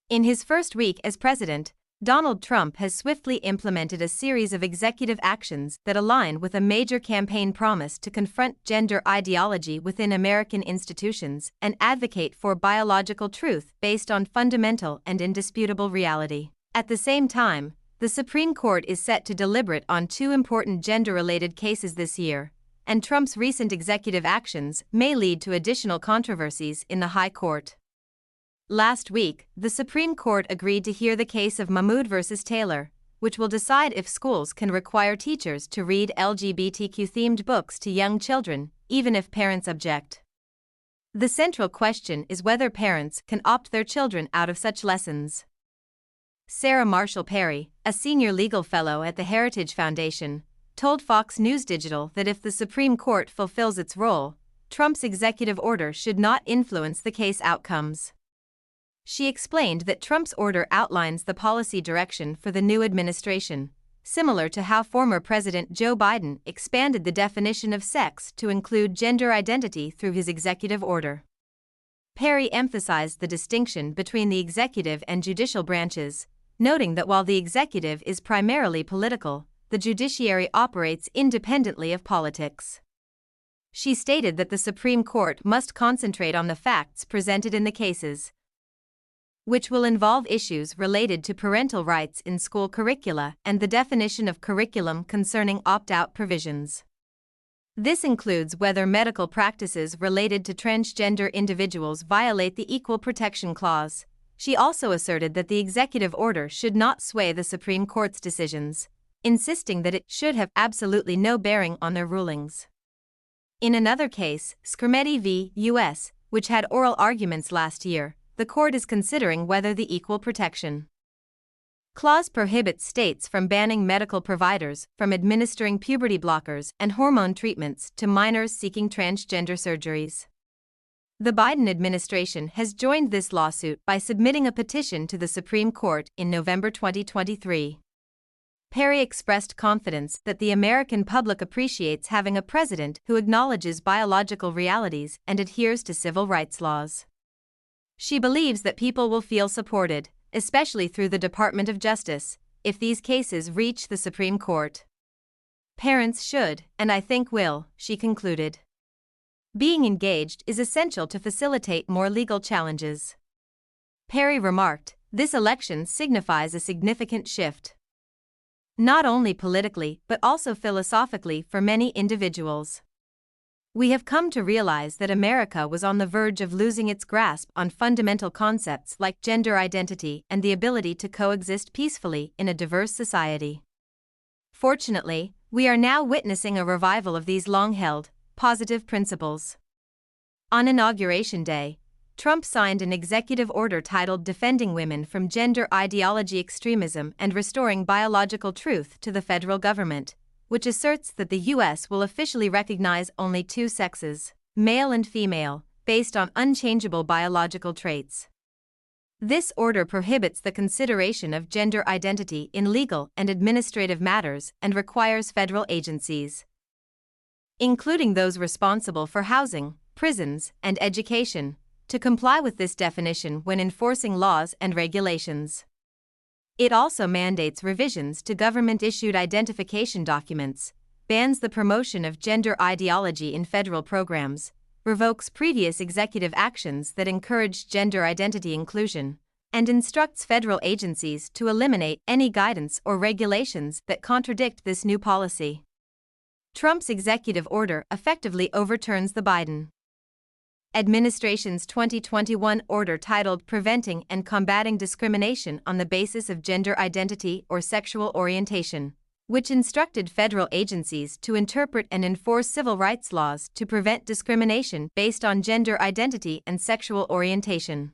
In his first week as president, Donald Trump has swiftly implemented a series of executive actions that align with a major campaign promise to confront gender ideology within American institutions and advocate for biological truth based on fundamental and indisputable reality. At the same time, the Supreme Court is set to deliberate on two important gender-related cases this year, and Trump's recent executive actions may lead to additional controversies in the High Court. Last week, the Supreme Court agreed to hear the case of Mahmoud versus Taylor, which will decide if schools can require teachers to read LGBTQ-themed books to young children, even if parents object. The central question is whether parents can opt their children out of such lessons. Sarah Marshall Perry, a senior legal fellow at the Heritage Foundation, told Fox News Digital that if the Supreme Court fulfills its role, Trump's executive order should not influence the case outcomes. She explained that Trump's order outlines the policy direction for the new administration, similar to how former President Joe Biden expanded the definition of sex to include gender identity through his executive order. Perry emphasized the distinction between the executive and judicial branches, noting that while the executive is primarily political, the judiciary operates independently of politics. She stated that the Supreme Court must concentrate on the facts presented in the cases, which will involve issues related to parental rights in school curricula and the definition of curriculum concerning opt-out provisions. This includes whether medical practices related to transgender individuals violate the Equal Protection Clause. She also asserted that the executive order should not sway the Supreme Court's decisions, insisting that it should have absolutely no bearing on their rulings. In another case, Skrmetti v. U.S., which had oral arguments last year, the court is considering whether the Equal Protection Clause prohibits states from banning medical providers from administering puberty blockers and hormone treatments to minors seeking transgender surgeries. The Biden administration has joined this lawsuit by submitting a petition to the Supreme Court in November 2023. Perry expressed confidence that the American public appreciates having a president who acknowledges biological realities and adheres to civil rights laws. She believes that people will feel supported, especially through the Department of Justice, if these cases reach the Supreme Court. Parents should, and I think will, she concluded. Being engaged is essential to facilitate more legal challenges. Perry remarked, "This election signifies a significant shift, not only politically but also philosophically for many individuals. We have come to realize that America was on the verge of losing its grasp on fundamental concepts like gender identity and the ability to coexist peacefully in a diverse society. Fortunately, we are now witnessing a revival of these long-held, positive principles." On Inauguration Day, Trump signed an executive order titled Defending Women from Gender Ideology Extremism and Restoring Biological Truth to the Federal Government, which asserts that the U.S. will officially recognize only two sexes, male and female, based on unchangeable biological traits. This order prohibits the consideration of gender identity in legal and administrative matters and requires federal agencies, including those responsible for housing, prisons, and education, to comply with this definition when enforcing laws and regulations. It also mandates revisions to government-issued identification documents, bans the promotion of gender ideology in federal programs, revokes previous executive actions that encouraged gender identity inclusion, and instructs federal agencies to eliminate any guidance or regulations that contradict this new policy. Trump's executive order effectively overturns the Biden administration's 2021 order titled Preventing and Combating Discrimination on the Basis of Gender Identity or Sexual Orientation, which instructed federal agencies to interpret and enforce civil rights laws to prevent discrimination based on gender identity and sexual orientation.